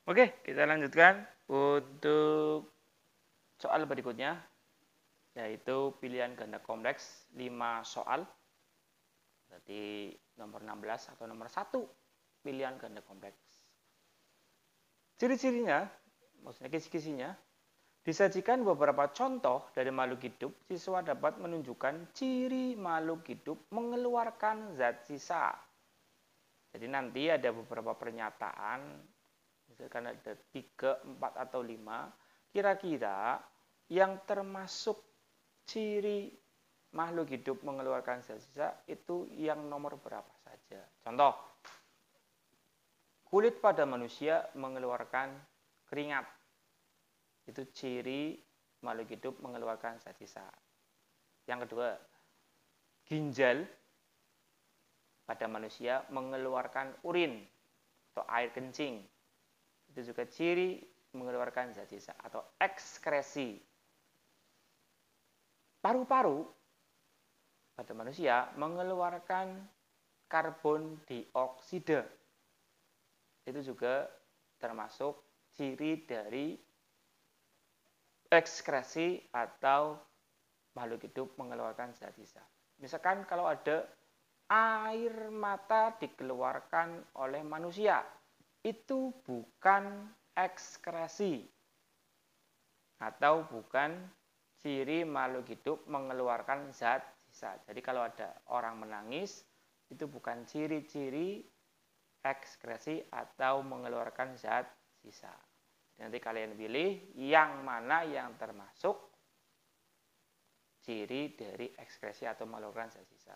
Oke, kita lanjutkan untuk soal berikutnya, yaitu pilihan ganda kompleks 5 soal. Berarti nomor 16 atau nomor 1 pilihan ganda kompleks. Ciri-cirinya, maksudnya kisi-kisinya, disajikan beberapa contoh dari makhluk hidup, siswa dapat menunjukkan ciri makhluk hidup mengeluarkan zat sisa. Jadi nanti ada beberapa pernyataan, misalkan ada 3, 4, atau 5, kira-kira yang termasuk ciri makhluk hidup mengeluarkan zat sisa itu yang nomor berapa saja. Contoh, kulit pada manusia mengeluarkan keringat. Itu ciri makhluk hidup mengeluarkan zat sisa. Yang kedua, ginjal pada manusia mengeluarkan urin atau air kencing. Itu juga ciri mengeluarkan zat sisa atau ekskresi. Paru-paru pada manusia mengeluarkan karbon dioksida. Itu juga termasuk ciri dari ekskresi atau makhluk hidup mengeluarkan zat sisa. Misalkan kalau ada air mata dikeluarkan oleh manusia, itu bukan ekskresi atau bukan ciri makhluk hidup mengeluarkan zat sisa. Jadi kalau ada orang menangis, itu bukan ciri-ciri ekskresi atau mengeluarkan zat sisa. Nanti kalian pilih yang mana yang termasuk ciri dari ekskresi atau mengeluarkan zat sisa.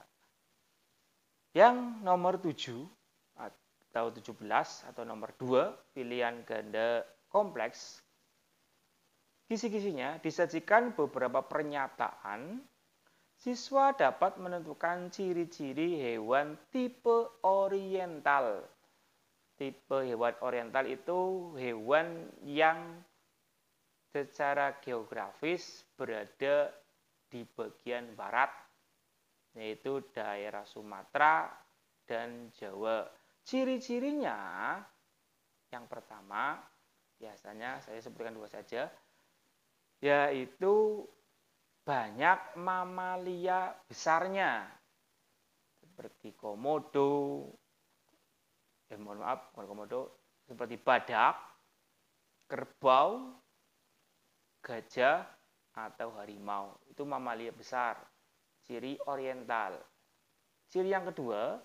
Yang nomor 7 atau 17 atau nomor 2 pilihan ganda kompleks, kisi-kisinya disajikan beberapa pernyataan, siswa dapat menentukan ciri-ciri hewan tipe oriental. Tipe hewan oriental itu hewan yang secara geografis berada di bagian barat, yaitu daerah Sumatera dan Jawa. Ciri-cirinya, yang pertama, biasanya saya sebutkan 2 saja, yaitu banyak mamalia besarnya, seperti komodo, bukan komodo, seperti badak, kerbau, gajah, atau harimau. Itu mamalia besar, ciri oriental. Ciri yang kedua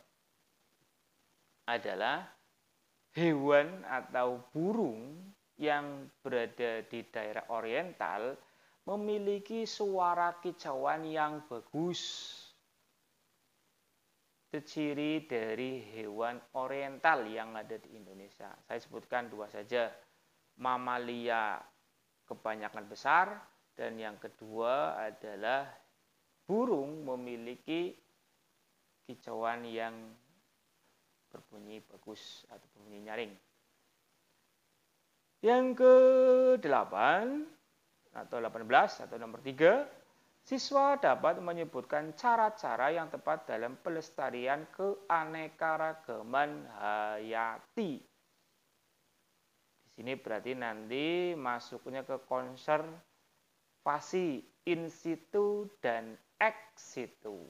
adalah hewan atau burung yang berada di daerah oriental memiliki suara kicauan yang bagus. Itu ciri dari hewan oriental yang ada di Indonesia. Saya sebutkan 2 saja. Mamalia kebanyakan besar, dan yang kedua adalah burung memiliki kicauan yang berbunyi bagus atau berbunyi nyaring. Yang ke-8 atau 18 atau nomor 3, siswa dapat menyebutkan cara-cara yang tepat dalam pelestarian keanekaragaman hayati. Di sini berarti nanti masuknya ke konservasi in situ dan ex situ.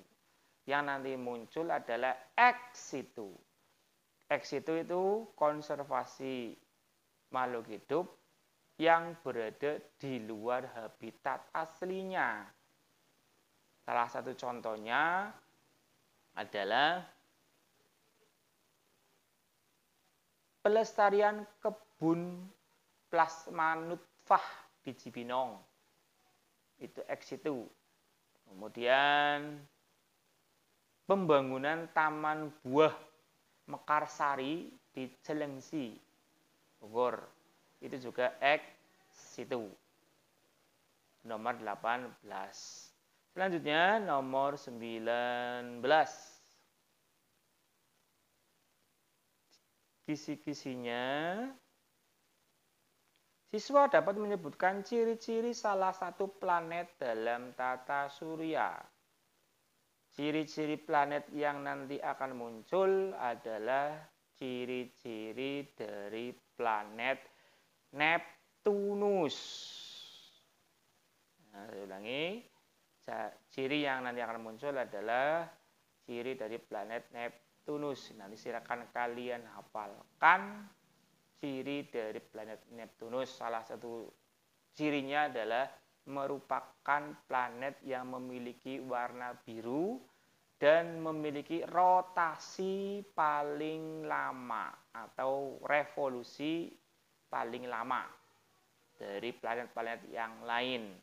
Yang nanti muncul adalah ex situ. Ex situ itu konservasi makhluk hidup yang berada di luar habitat aslinya. Salah satu contohnya adalah pelestarian kebun plasma nutfah di Cibinong. Itu ex situ. Kemudian pembangunan taman buah Mekarsari di Cilengsi, Bogor. Itu juga ex situ. Nomor 18. Selanjutnya nomor 19. Kisi-kisinya, siswa dapat menyebutkan ciri-ciri salah satu planet dalam tata surya. Ciri-ciri planet yang nanti akan muncul adalah ciri-ciri dari planet Neptunus. Nah, saya ulangi. Ciri yang nanti akan muncul adalah ciri dari planet Neptunus. Nanti silakan kalian hafalkan ciri dari planet Neptunus. Salah satu cirinya adalah merupakan planet yang memiliki warna biru dan memiliki rotasi paling lama atau revolusi paling lama dari planet-planet yang lain.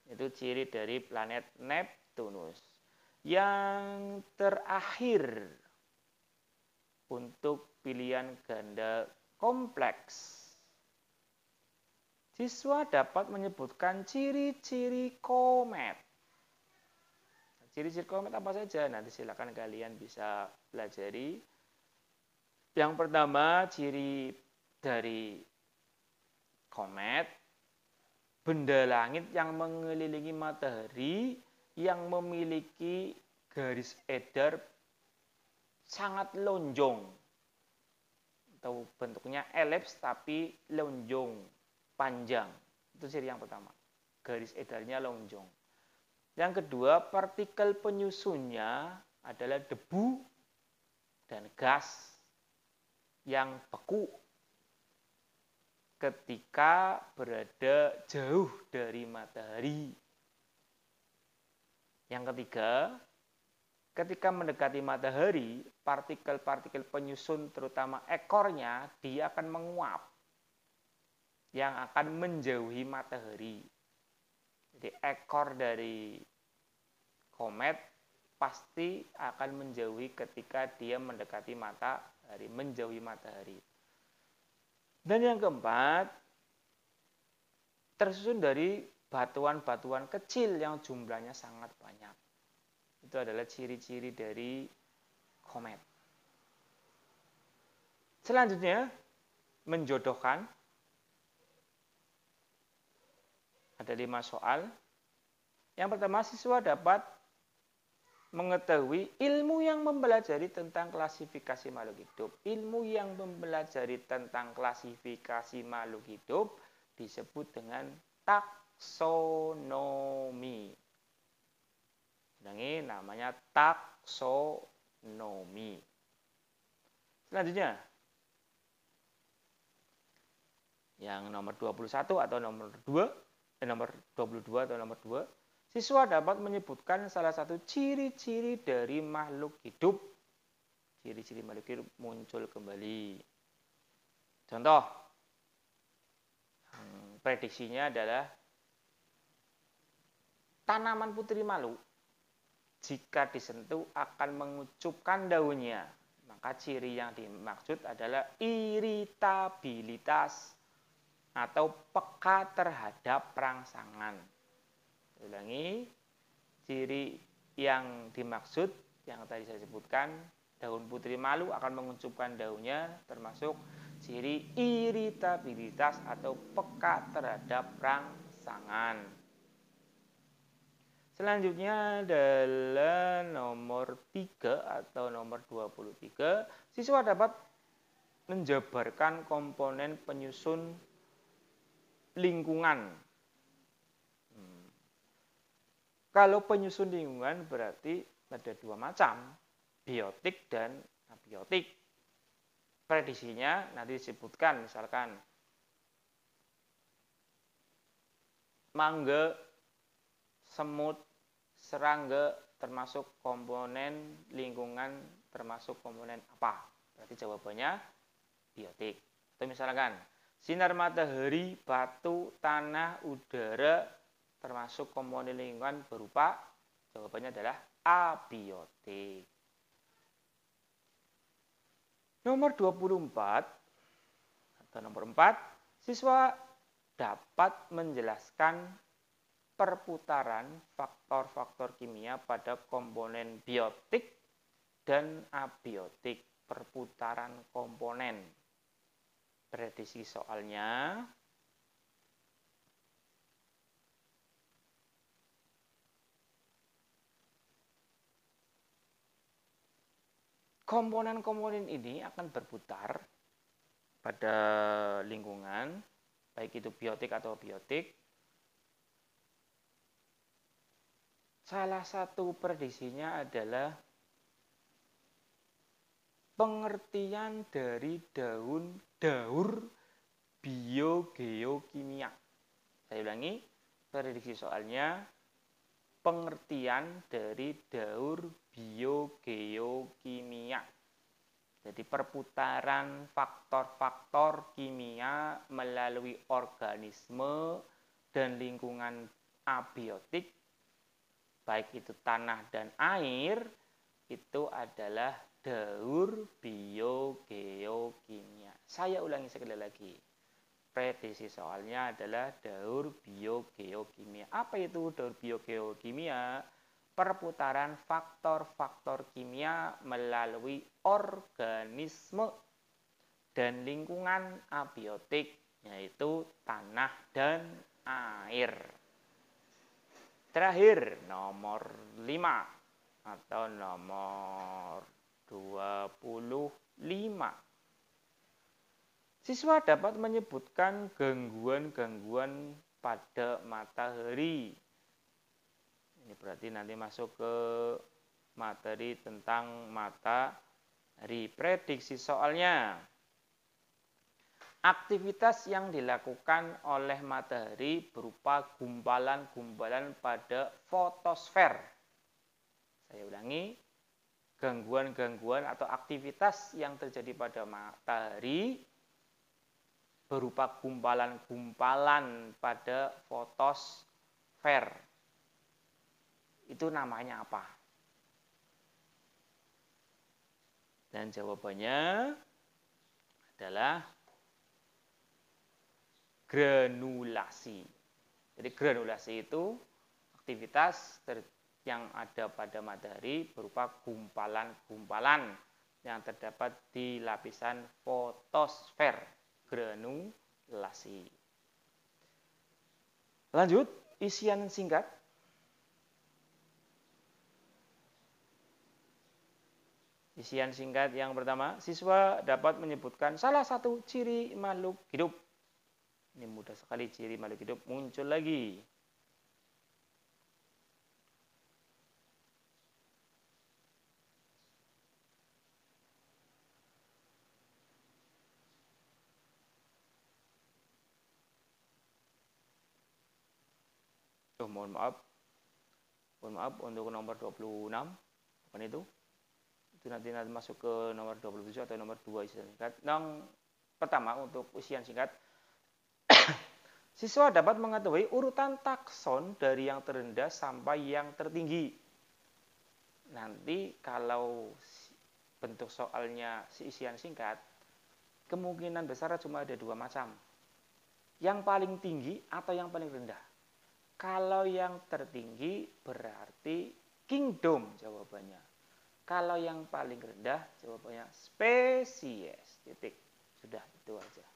Itu ciri dari planet Neptunus. Yang terakhir untuk pilihan ganda kompleks. Siswa dapat menyebutkan ciri-ciri komet. Ciri-ciri komet apa saja? Nanti silakan kalian bisa pelajari. Yang pertama, ciri dari komet, benda langit yang mengelilingi matahari yang memiliki garis edar sangat lonjong atau bentuknya elips tapi lonjong, panjang. Itu ciri yang pertama. Garis edarnya lonjong. Yang kedua, partikel penyusunnya adalah debu dan gas yang beku ketika berada jauh dari matahari. Yang ketiga, ketika mendekati matahari, partikel-partikel penyusun terutama ekornya dia akan menguap yang akan menjauhi matahari. Jadi ekor dari komet pasti akan menjauhi ketika dia mendekati matahari, menjauhi matahari. Dan yang keempat, tersusun dari batuan-batuan kecil yang jumlahnya sangat banyak. Itu adalah ciri-ciri dari komet. Selanjutnya, menjodohkan. Ada 5 soal. Yang pertama, siswa dapat mengetahui ilmu yang mempelajari tentang klasifikasi makhluk hidup. Ilmu yang mempelajari tentang klasifikasi makhluk hidup disebut dengan taksonomi. Ulangi, namanya taksonomi. Selanjutnya, yang nomor 21 atau nomor 22 atau nomor 2, siswa dapat menyebutkan salah satu ciri-ciri dari makhluk hidup. Ciri-ciri makhluk hidup muncul kembali. Contoh, prediksinya adalah tanaman putri malu jika disentuh akan mengucupkan daunnya. Maka ciri yang dimaksud adalah iritabilitas atau peka terhadap rangsangan. Ulangi, ciri yang dimaksud yang tadi saya sebutkan, daun putri malu akan mengucupkan daunnya, termasuk ciri iritabilitas atau peka terhadap rangsangan. Selanjutnya adalah nomor 3 atau nomor 23. Siswa dapat menjabarkan komponen penyusun lingkungan. Kalau penyusun lingkungan berarti ada 2 macam, biotik dan abiotik. Prediksinya nanti disebutkan, misalkan mangga, semut, serangga termasuk komponen lingkungan, termasuk komponen apa? Berarti jawabannya biotik. Atau misalkan sinar matahari, batu, tanah, udara termasuk komponen lingkungan berupa, jawabannya adalah abiotik. Nomor 24 atau nomor 4, siswa dapat menjelaskan perputaran faktor-faktor kimia pada komponen biotik dan abiotik. Perputaran komponen. Prediksi soalnya, komponen-komponen ini akan berputar pada lingkungan baik itu biotik atau biotik. Salah satu prediksinya adalah pengertian dari daur biogeokimia. Saya ulangi, prediksi soalnya pengertian dari daur biogeokimia. Jadi perputaran faktor-faktor kimia melalui organisme dan lingkungan abiotik, baik itu tanah dan air, itu adalah daur biogeokimia. Saya ulangi sekali lagi. Prediksi soalnya adalah daur biogeokimia. Apa itu daur biogeokimia? Perputaran faktor-faktor kimia melalui organisme dan lingkungan abiotik, yaitu tanah dan air. Terakhir, nomor 5 atau nomor 25. Siswa dapat menyebutkan gangguan-gangguan pada matahari. Ini berarti nanti masuk ke materi tentang matahari. Prediksi soalnya. Aktivitas yang dilakukan oleh matahari berupa gumpalan-gumpalan pada fotosfer. Saya ulangi, gangguan-gangguan atau aktivitas yang terjadi pada matahari berupa gumpalan-gumpalan pada fotosfer. Itu namanya apa? Dan jawabannya adalah granulasi. Jadi granulasi itu aktivitas yang ada pada matahari berupa gumpalan-gumpalan yang terdapat di lapisan fotosfer. Granulasi. Lanjut, isian singkat. Isian singkat yang pertama, siswa dapat menyebutkan salah satu ciri makhluk hidup. Ini mudah sekali, ciri makhluk hidup muncul lagi. Mohon maaf untuk nomor 26. Bukan itu. Itu nanti masuk ke nomor 27 atau nomor 2 isian singkat. Yang pertama untuk isian singkat. Siswa dapat mengetahui urutan takson dari yang terendah sampai yang tertinggi. Nanti kalau bentuk soalnya isian singkat, kemungkinan besar cuma ada 2 macam. Yang paling tinggi atau yang paling rendah. Kalau yang tertinggi berarti kingdom jawabannya. Kalau yang paling rendah jawabannya spesies. Titik. Sudah itu aja.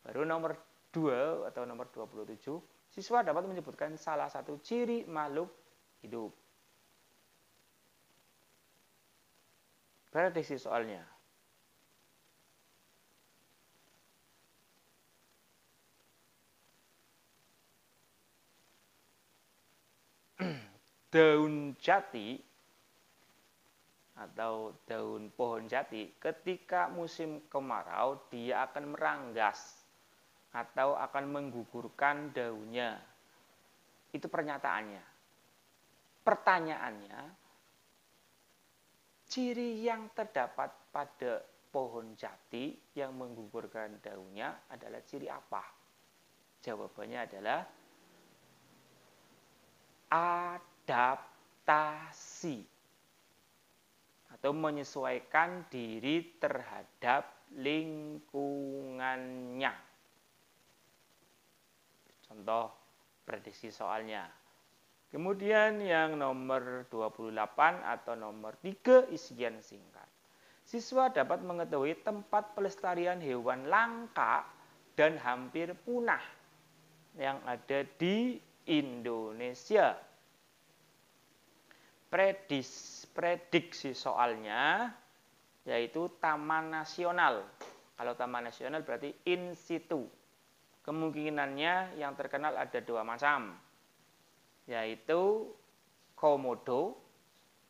Baru nomor 2 atau nomor 27, siswa dapat menyebutkan salah satu ciri makhluk hidup. Prediksi soalnya. Daun jati atau daun pohon jati ketika musim kemarau dia akan meranggas atau akan menggugurkan daunnya. Itu pernyataannya. Pertanyaannya, ciri yang terdapat pada pohon jati yang menggugurkan daunnya adalah ciri apa? Jawabannya adalah adaptasi atau menyesuaikan diri terhadap lingkungannya. Contoh prediksi soalnya. Kemudian yang nomor 28 atau nomor 3 isian singkat. Siswa dapat mengetahui tempat pelestarian hewan langka dan hampir punah yang ada di Indonesia. Prediksi soalnya yaitu Taman Nasional. Kalau Taman Nasional berarti in situ. Kemungkinannya yang terkenal ada 2 macam, yaitu komodo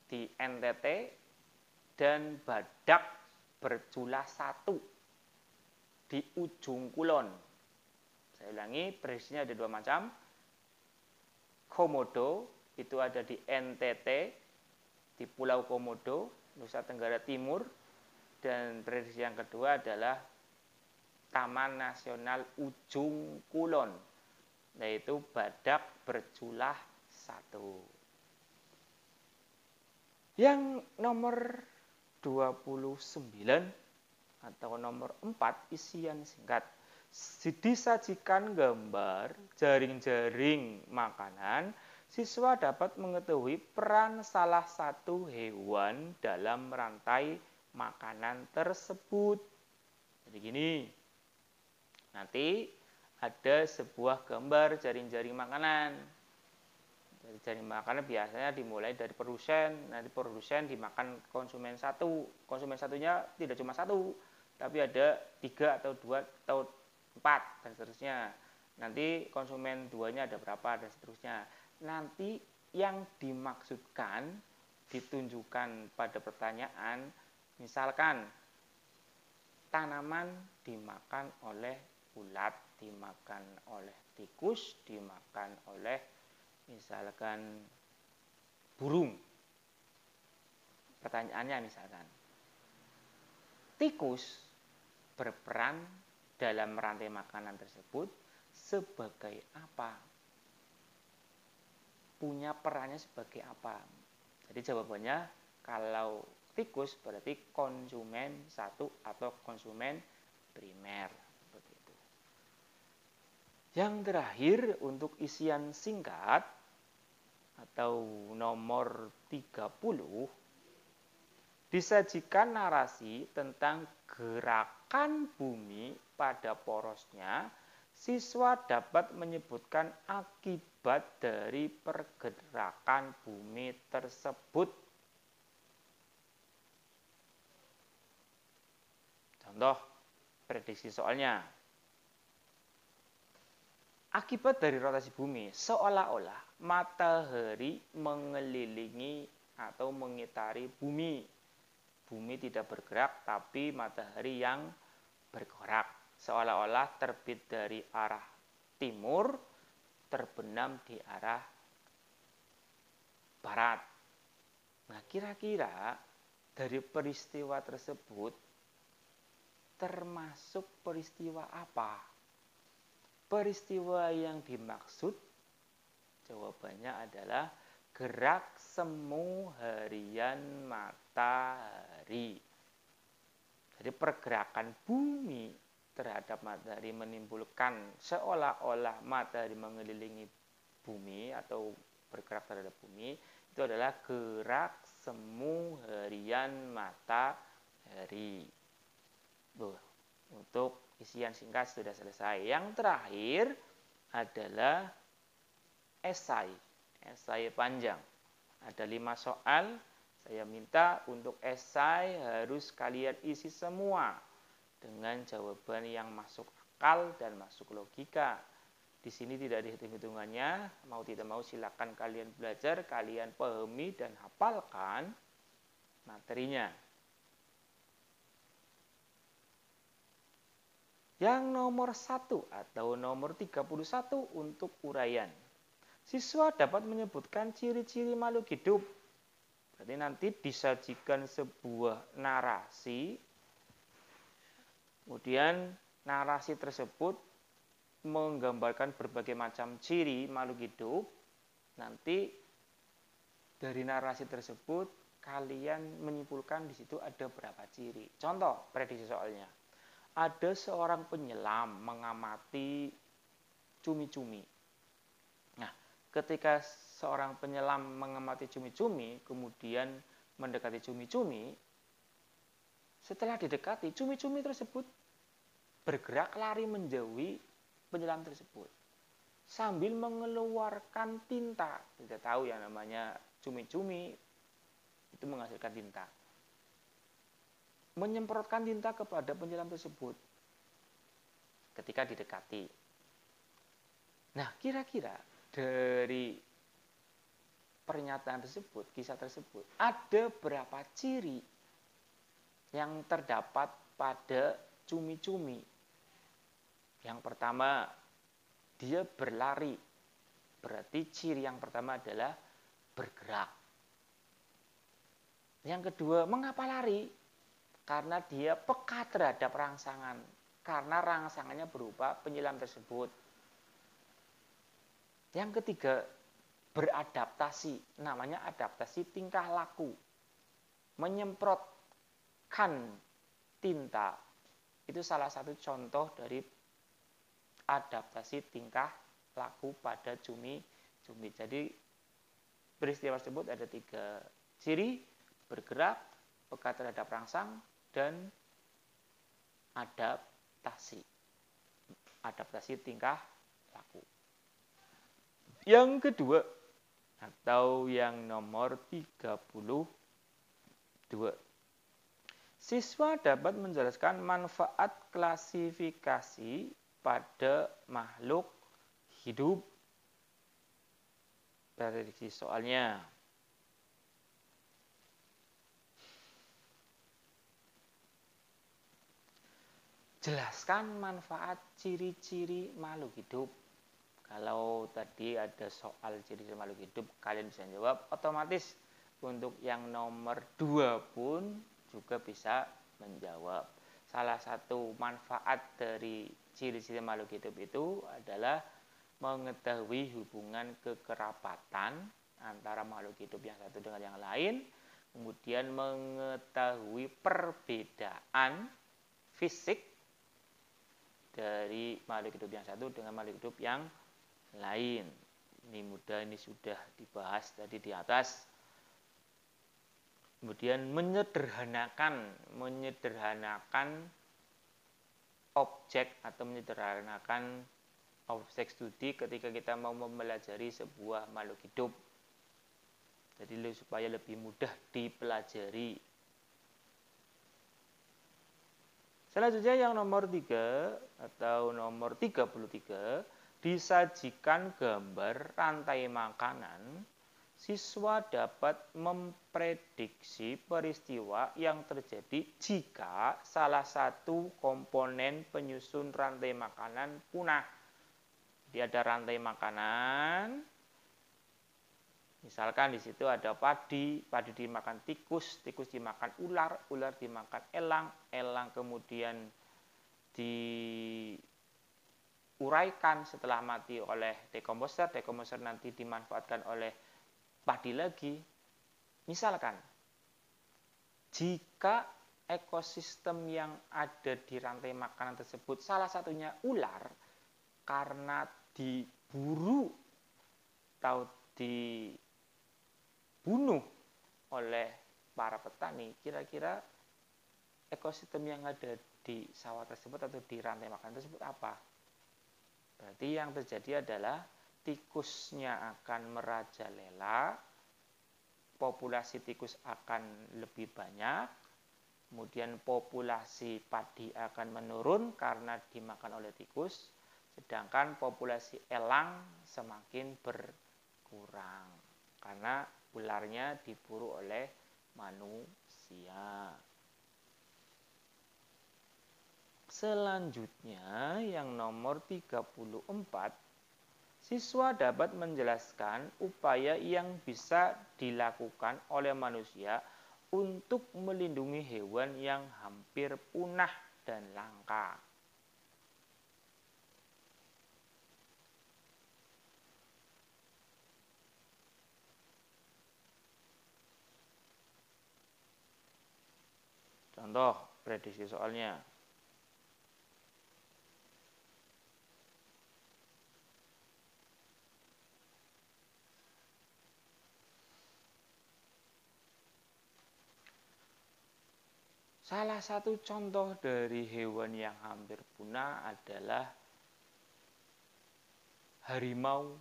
di NTT dan badak berjula 1 di ujung kulon. Saya ulangi, prediksinya ada 2 macam. Komodo itu ada di NTT, di Pulau Komodo, Nusa Tenggara Timur. Dan prediksi yang kedua adalah Taman Nasional Ujung Kulon, yaitu badak berjula 1. Yang nomor 29 atau nomor 4, isian singkat. Disajikan gambar jaring-jaring makanan, siswa dapat mengetahui peran salah satu hewan dalam rantai makanan tersebut. Jadi gini, nanti ada sebuah gambar jaring-jaring makanan. Jaring makanan biasanya dimulai dari produsen, nanti produsen dimakan konsumen 1. Konsumen satunya tidak cuma 1, tapi ada 3 atau 2 atau 4 dan seterusnya. Nanti konsumen 2-nya ada berapa dan seterusnya. Nanti yang dimaksudkan ditunjukkan pada pertanyaan, misalkan tanaman dimakan oleh ulat, dimakan oleh tikus, dimakan oleh misalkan burung. Pertanyaannya misalkan, tikus berperan dalam rantai makanan tersebut sebagai apa? Punya perannya sebagai apa? Jadi jawabannya, kalau tikus berarti konsumen 1 atau konsumen primer. Seperti itu. Yang terakhir untuk isian singkat atau nomor 30, disajikan narasi tentang gerakan bumi pada porosnya. Siswa dapat menyebutkan akibat dari pergerakan bumi tersebut. Contoh prediksi soalnya. Akibat dari rotasi bumi, seolah-olah matahari mengelilingi atau mengitari bumi. Bumi tidak bergerak, tapi matahari yang bergerak. Seolah-olah terbit dari arah timur, terbenam di arah barat. Nah, kira-kira dari peristiwa tersebut termasuk peristiwa apa? Peristiwa yang dimaksud jawabannya adalah gerak semu harian matahari. Jadi pergerakan bumi terhadap matahari menimbulkan seolah-olah matahari mengelilingi bumi atau bergerak terhadap bumi. Itu adalah gerak semu harian matahari. Untuk isian singkat sudah selesai. Yang terakhir adalah esai. Esai panjang. Ada 5 soal. Saya minta untuk esai harus kalian isi semua dengan jawaban yang masuk akal dan masuk logika. Di sini tidak ada hitung-hitungannya. Mau tidak mau silakan kalian belajar, kalian pahami dan hafalkan materinya. Yang nomor 1 atau nomor 31 untuk uraian. Siswa dapat menyebutkan ciri-ciri makhluk hidup. Berarti nanti disajikan sebuah narasi. Kemudian narasi tersebut menggambarkan berbagai macam ciri makhluk hidup. Nanti dari narasi tersebut kalian menyimpulkan di situ ada berapa ciri. Contoh prediksi soalnya. Ada seorang penyelam mengamati cumi-cumi. Nah, ketika seorang penyelam mengamati cumi-cumi, kemudian mendekati cumi-cumi, setelah didekati, cumi-cumi tersebut bergerak lari menjauhi penyelam tersebut. Sambil mengeluarkan tinta. Tidak tahu yang namanya cumi-cumi itu menghasilkan tinta. Menyemprotkan tinta kepada penyelam tersebut ketika didekati. Nah, kira-kira dari pernyataan tersebut, kisah tersebut, ada berapa ciri yang terdapat pada cumi-cumi? Yang pertama, dia berlari. Berarti ciri yang pertama adalah bergerak. Yang kedua, mengapa lari? Karena dia peka terhadap rangsangan. Karena rangsangannya berupa penyelam tersebut. Yang ketiga, beradaptasi. Namanya adaptasi tingkah laku. Menyemprotkan tinta. Itu salah satu contoh dari adaptasi tingkah laku pada cumi-cumi. Jadi peristiwa tersebut ada 3 ciri: bergerak, peka terhadap rangsang, dan adaptasi. Adaptasi tingkah laku. Yang kedua, atau yang nomor 32. Siswa dapat menjelaskan manfaat klasifikasi pada makhluk hidup. Prediksi soalnya. Jelaskan manfaat ciri-ciri makhluk hidup. Kalau tadi ada soal ciri-ciri makhluk hidup, kalian bisa jawab otomatis. Untuk yang nomor 2 pun juga bisa menjawab. Salah satu manfaat dari ciri-ciri makhluk hidup itu adalah mengetahui hubungan kekerabatan antara makhluk hidup yang satu dengan yang lain, kemudian mengetahui perbedaan fisik dari makhluk hidup yang satu dengan makhluk hidup yang lain. Ini mudah, ini sudah dibahas tadi di atas. Kemudian menyederhanakan objek atau menyederhanakan objek studi ketika kita mau mempelajari sebuah makhluk hidup. Jadi supaya lebih mudah dipelajari. Selanjutnya yang nomor 3 atau nomor 33, disajikan gambar rantai makanan. Siswa dapat memprediksi peristiwa yang terjadi jika salah satu komponen penyusun rantai makanan punah. Jadi ada rantai makanan. Misalkan di situ ada padi, padi dimakan tikus, tikus dimakan ular, ular dimakan elang, elang kemudian diuraikan setelah mati oleh dekomposer, dekomposer nanti dimanfaatkan oleh padi lagi. Misalkan, jika ekosistem yang ada di rantai makanan tersebut salah satunya ular, karena diburu atau dibunuh oleh para petani, kira-kira ekosistem yang ada di sawah tersebut atau di rantai makanan tersebut apa? Berarti yang terjadi adalah tikusnya akan merajalela, populasi tikus akan lebih banyak, kemudian populasi padi akan menurun karena dimakan oleh tikus, sedangkan populasi elang semakin berkurang karena ularnya diburu oleh manusia. Selanjutnya yang nomor 34, siswa dapat menjelaskan upaya yang bisa dilakukan oleh manusia untuk melindungi hewan yang hampir punah dan langka. Contoh prediksi soalnya. Salah satu contoh dari hewan yang hampir punah adalah harimau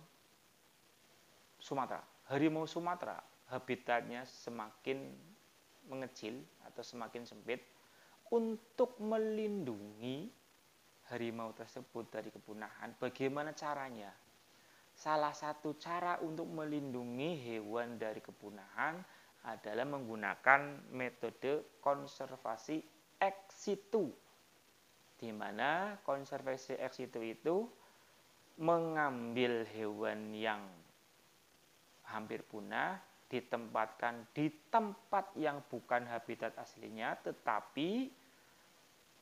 Sumatera. Harimau Sumatera habitatnya semakin mengecil atau semakin sempit. Untuk melindungi harimau tersebut dari kepunahan, bagaimana caranya? Salah satu cara untuk melindungi hewan dari kepunahan adalah menggunakan metode konservasi ex situ, di mana konservasi ex situ itu mengambil hewan yang hampir punah, ditempatkan di tempat yang bukan habitat aslinya, tetapi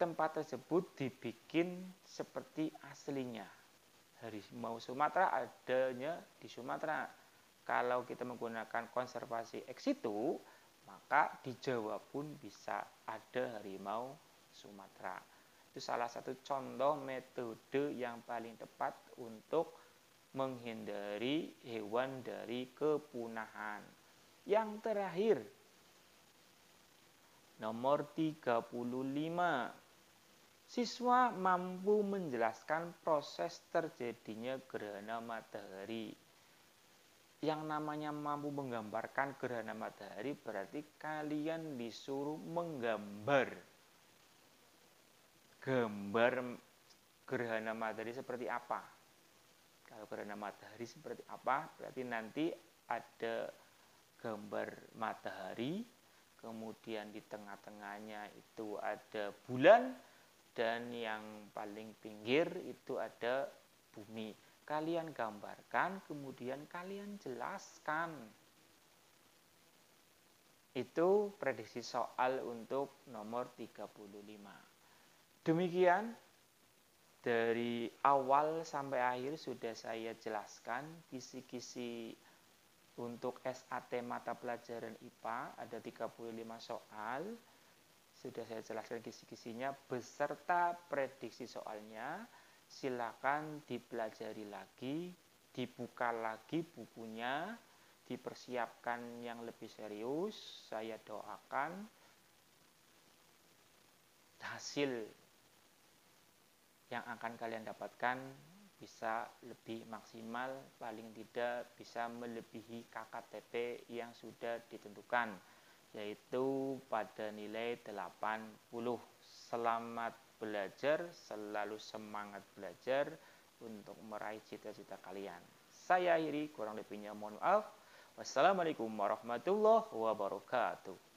tempat tersebut dibikin seperti aslinya. Harimau Sumatera adanya di Sumatera. Kalau kita menggunakan konservasi ex situ, maka di Jawa pun bisa ada harimau Sumatera. Itu salah satu contoh metode yang paling tepat untuk menghindari hewan dari kepunahan. Yang terakhir, nomor 35. Siswa mampu menjelaskan proses terjadinya gerhana matahari. Yang namanya mampu menggambarkan gerhana matahari berarti kalian disuruh menggambar gerhana matahari seperti apa. Kalau gerhana matahari seperti apa, berarti nanti ada gambar matahari, kemudian di tengah-tengahnya itu ada bulan, dan yang paling pinggir itu ada bumi. Kalian gambarkan, kemudian kalian jelaskan. Itu prediksi soal untuk nomor 35. Demikian, dari awal sampai akhir sudah saya jelaskan kisi-kisi untuk SAT mata pelajaran IPA, ada 35 soal. Sudah saya jelaskan kisi-kisinya beserta prediksi soalnya. Silakan dipelajari lagi, dibuka lagi bukunya, dipersiapkan yang lebih serius. Saya doakan hasil yang akan kalian dapatkan bisa lebih maksimal, paling tidak bisa melebihi KKTP yang sudah ditentukan, yaitu pada nilai 80. Selamat belajar, selalu semangat belajar untuk meraih cita-cita kalian. Saya akhiri, kurang lebihnya mohon maaf. Wassalamualaikum warahmatullahi wabarakatuh.